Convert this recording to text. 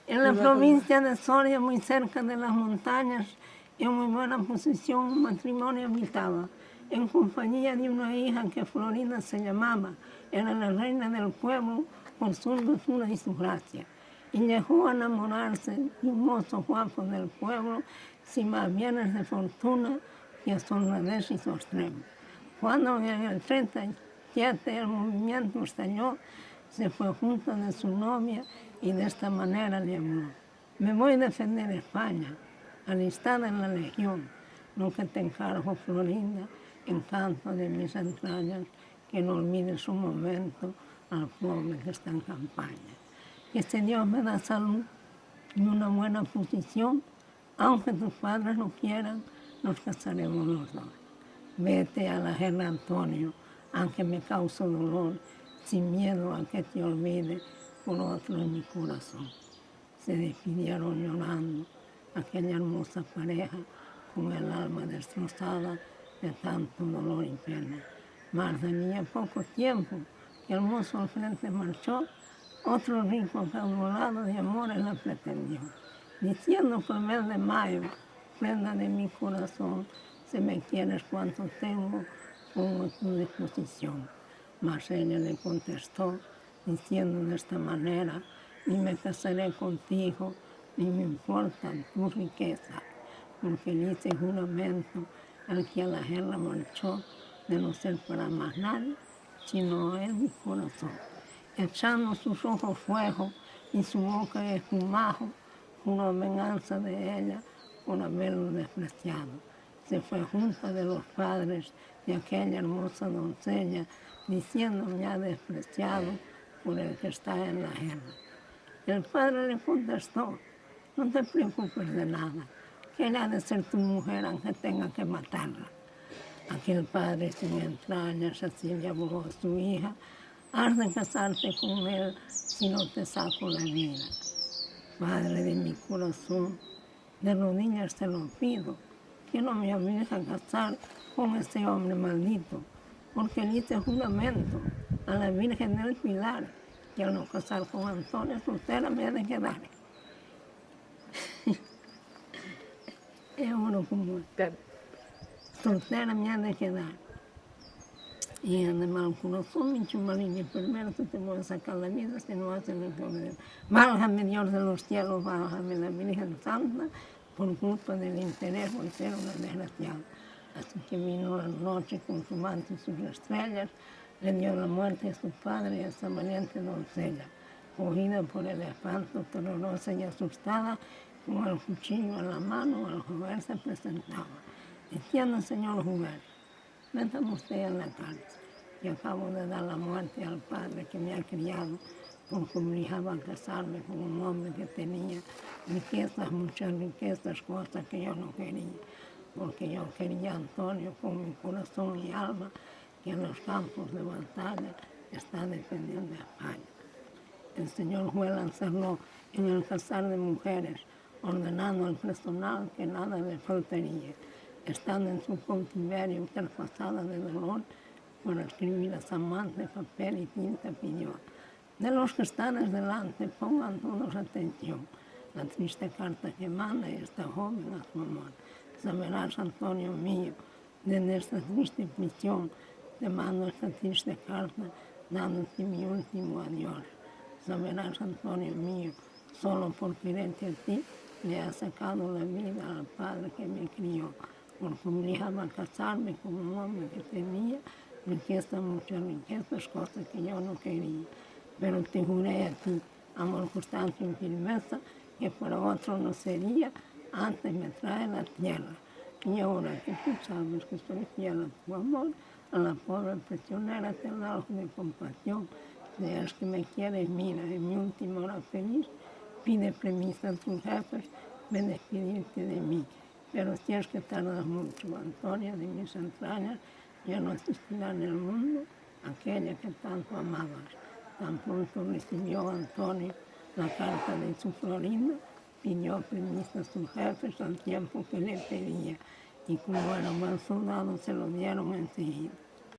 En la provincia de Soria, muy cerca de las montañas, en muy buena posición, un matrimonio habitaba, en compañía de una hija que Florinda se llamaba, era la reina del pueblo por su dulzura y su gracia. Y llegó a enamorarse de un mozo guapo del pueblo, sin más bienes de fortuna y a su honradez y su extremo. Cuando en el 37 el movimiento estalló, se fue junto de su novia y de esta manera le habló: me voy a defender España, alistada en la legión, lo que te encargo, Florinda, encanto de mis entrañas, que no olvides un momento al pobre que está en campaña. Que si Dios me da salud y una buena posición, aunque tus padres no quieran, nos casaremos los dos. Vete a la guerra, Antonio, aunque me cause dolor, sin miedo a que te olvide por otro en mi corazón. Se despidieron llorando aquella hermosa pareja con el alma destrozada de tanto dolor y pena. Mas tenía poco tiempo que el mozo al frente marchó, otro rico caudolado de amores la pretendió, diciendo que el mes de mayo, prenda de mi corazón, si me quieres cuanto tengo, pongo a tu disposición. Mas ella le contestó, diciendo de esta manera: ni me casaré contigo, ni me importan tus riquezas, porque le hice juramento al que a la guerra marchó, de no ser para más nadie, sino en mi corazón. Echando sus ojos fuego y su boca espumajo, juró venganza de ella por haberlo despreciado. Se fue junto de los padres de aquella hermosa doncella, diciendo: me ha despreciado por el que está en la guerra. El padre le contestó: no te preocupes de nada, que ella ha de ser tu mujer aunque tenga que matarla. Aquel padre sin entrañas así le habló a su hija: has de casarte con él si no te saco la vida. Padre de mi corazón, de rodillas te lo pido, que no me obligues a casar con este hombre maldito, porque le hice juramento a la Virgen del Pilar que al no casar con Antonio soltera me ha de quedar. Es uno como soltera me ha de quedar. Y de mal corazón, mi chumalín, primero que te voy a sacar la vida si no hacen lo que me. Válgame Dios de los cielos, válgame la Virgen Santa, por culpa del interés por ser una desgraciada. Así que vino la noche con su manto y sus estrellas, le dio la muerte a su padre y a esa valiente doncella, cogida por el espanto, terrorosa y asustada, con el cuchillo en la mano, el juez se presentaba, diciendo: señor juez, métame usted en la cárcel, que acabo de dar la muerte al padre que me ha criado, porque me obligaba a casarme con un hombre que tenía riquezas, muchas riquezas, cosas que yo no quería, porque yo quería a Antonio con mi corazón y alma, que en los campos de batalla está defendiendo a España. El señor juez la encerró en el casal de mujeres, ordenando al personal que nada le faltaría, estando en su cautiverio interpasada de dolor, por escribir a San Mante, papel y tinta pidió: de los que están delante, pongan todos atención, la triste carta que manda esta joven a su amor. Saberás, Antonio mío, desde esta triste prisión, te mando esta triste carta, dándote mi último adiós. Saberás, Antonio mío, solo por quererte a ti, le ha sacado la vida al padre que me crió, porque me obligaba a casarme con un hombre que tenía riquezas, muchas riquezas, cosas que yo no quería. Pero te juré a ti, amor constante y firmeza, que para otro no sería, antes me trae la tierra. Y ahora que tú sabes que soy fiel a tu amor, a la pobre prisionera te largo de compasión. Si es que me quieres, mira, en mi última hora feliz, pide permiso a tus jefes de despedirte de mí. Pero si es que tardas mucho, Antonio, de mis entrañas, ya no existirá en el mundo aquella que tanto amabas. Tan pronto recibió Antonio la carta de su Florinda, pidió permiso a sus jefes al tiempo que le pedía, y como era buen soldado se lo dieron enseguida.